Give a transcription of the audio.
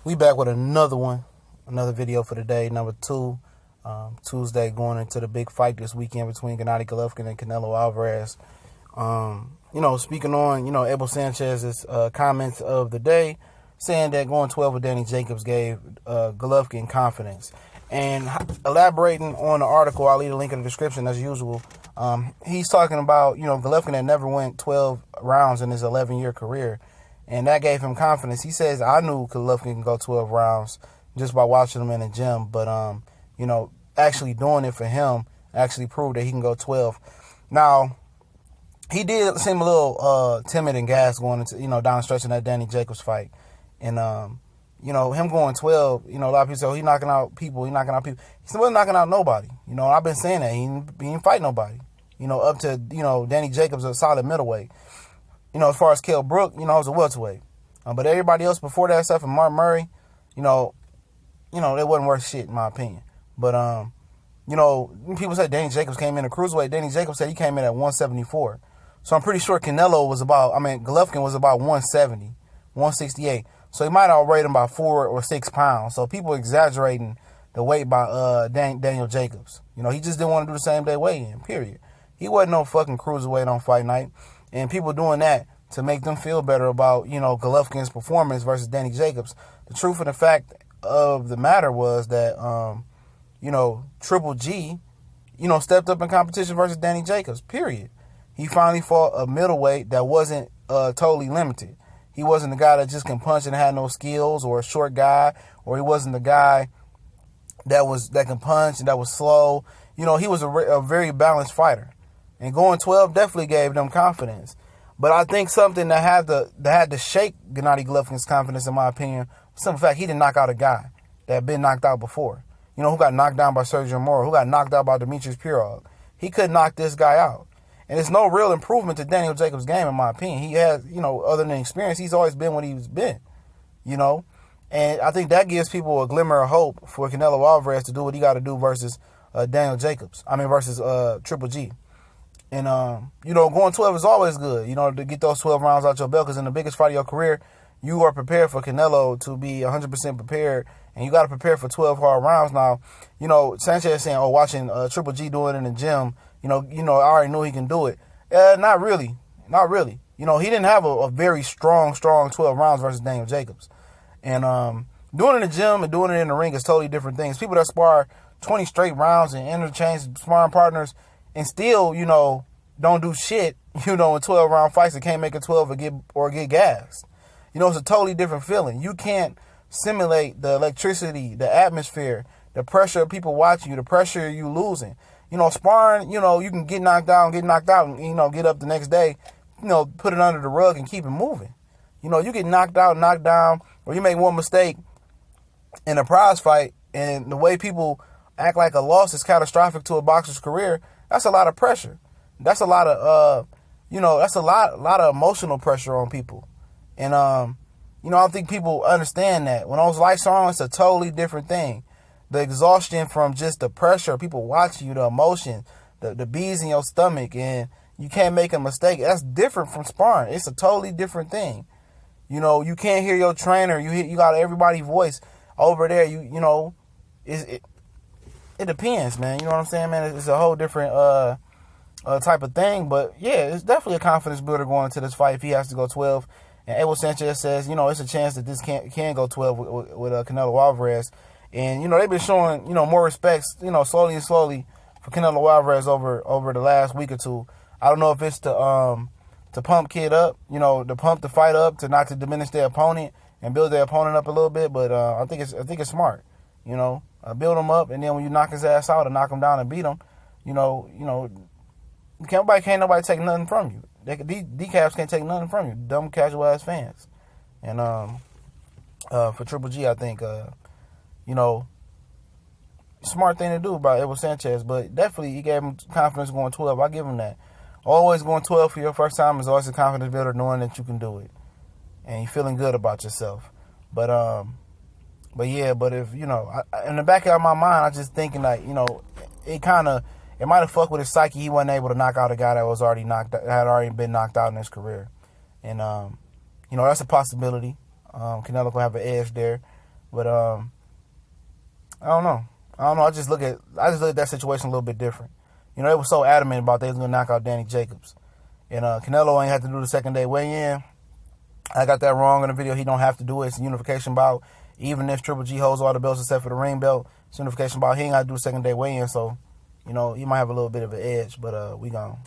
We back with another one, another video for today, number 2. Tuesday, going into the big fight this weekend between Golovkin and Canelo Alvarez. Speaking on, Abel Sanchez's comments of the day, saying that going 12 with Danny Jacobs gave Golovkin confidence. And elaborating on the article, I'll leave a link in the description as usual. He's talking about, Golovkin had never went 12 rounds in his 11-year career. And that gave him confidence. He says, I knew Golovkin can go 12 rounds just by watching him in the gym. But, actually doing it for him actually proved that he can go 12. Now, he did seem a little timid and gas going into, down the stretch in that Danny Jacobs fight. And, him going 12, a lot of people say, he's knocking out people. He's still knocking out nobody. I've been saying that. He ain't fight nobody. Up to, Danny Jacobs, a solid middleweight. As far as Kell Brook, it was a welterweight. But everybody else before that, except for Mark Murray, they wasn't worth shit in my opinion. But, people say Danny Jacobs came in a cruiserweight. Danny Jacobs said he came in at 174. So I'm pretty sure Golovkin was about 170, 168. So he might have outrated him by 4 or 6 pounds. So people exaggerating the weight by Daniel Jacobs. He just didn't want to do the same day weigh-in, period. He wasn't no fucking cruiserweight on fight night. And people doing that to make them feel better about, Golovkin's performance versus Danny Jacobs. The truth of the fact of the matter was that, Triple G, stepped up in competition versus Danny Jacobs, period. He finally fought a middleweight that wasn't totally limited. He wasn't the guy that just can punch and had no skills, or a short guy, or he wasn't the guy that can punch and that was slow. He was a very balanced fighter. And going 12 definitely gave them confidence. But I think something that had to shake Gennady Golovkin's confidence, in my opinion, was the simple fact he didn't knock out a guy that had been knocked out before. Who got knocked down by Sergio Moro, who got knocked out by Demetrius Pirog. He couldn't knock this guy out. And it's no real improvement to Daniel Jacobs' game, in my opinion. He has, other than experience, he's always been what he's been, And I think that gives people a glimmer of hope for Canelo Alvarez to do what he got to do versus versus Triple G. And, going 12 is always good, to get those 12 rounds out your belt, because in the biggest fight of your career, you are prepared for Canelo to be 100% prepared, and you got to prepare for 12 hard rounds. Now, Sanchez is saying, watching Triple G do it in the gym, I already knew he can do it. Not really. He didn't have a very strong 12 rounds versus Daniel Jacobs. And doing it in the gym and doing it in the ring is totally different things. People that spar 20 straight rounds and interchange sparring partners and still, don't do shit, in 12-round fights and can't make it 12 or get gassed. It's a totally different feeling. You can't simulate the electricity, the atmosphere, the pressure of people watching you, the pressure you losing. Sparring, you can get knocked out, and, get up the next day, put it under the rug and keep it moving. You get knocked out, knocked down, or you make one mistake in a prize fight, and the way people act like a loss is catastrophic to a boxer's career, that's a lot of pressure. That's a lot of, that's a lot of emotional pressure on people. And, I don't think people understand that. When those lights are on, it's a totally different thing. The exhaustion from just the pressure, people watching you, the emotion, the bees in your stomach, and you can't make a mistake. That's different from sparring. It's a totally different thing. You can't hear your trainer. You got everybody's voice over there. It depends, man. You know what I'm saying, man? It's a whole different type of thing. But, yeah, it's definitely a confidence builder going into this fight if he has to go 12. And Abel Sanchez says, it's a chance that this can go 12 with Canelo Alvarez. And, they've been showing, more respect, slowly and slowly for Canelo Alvarez over the last week or two. I don't know if it's to pump kid up, to pump the fight up, to not to diminish their opponent and build their opponent up a little bit. But I think it's smart, build him up, and then when you knock his ass out and knock him down and beat him, can't nobody take nothing from you. Decaps can't take nothing from you, dumb casual ass fans. And for Triple G, I think smart thing to do by Abel Sanchez, but definitely he gave him confidence going 12. I give him that. Always going 12 for your first time is always a confidence builder, knowing that you can do it and you're feeling good about yourself. But if in the back of my mind, I just thinking like it might have fucked with his psyche. He wasn't able to knock out a guy that had already been knocked out in his career, and that's a possibility. Canelo could have an edge there. But I don't know. I just look at that situation a little bit different. You know, they were so adamant about they was gonna knock out Danny Jacobs, and Canelo ain't had to do the second day weigh-in. I got that wrong in the video. He don't have to do it. It's a unification bout. Even if Triple G holds all the belts except for the ring belt, it's a unification bout. He ain't got to do the second day weigh-in, so you know he might have a little bit of an edge. But we gone.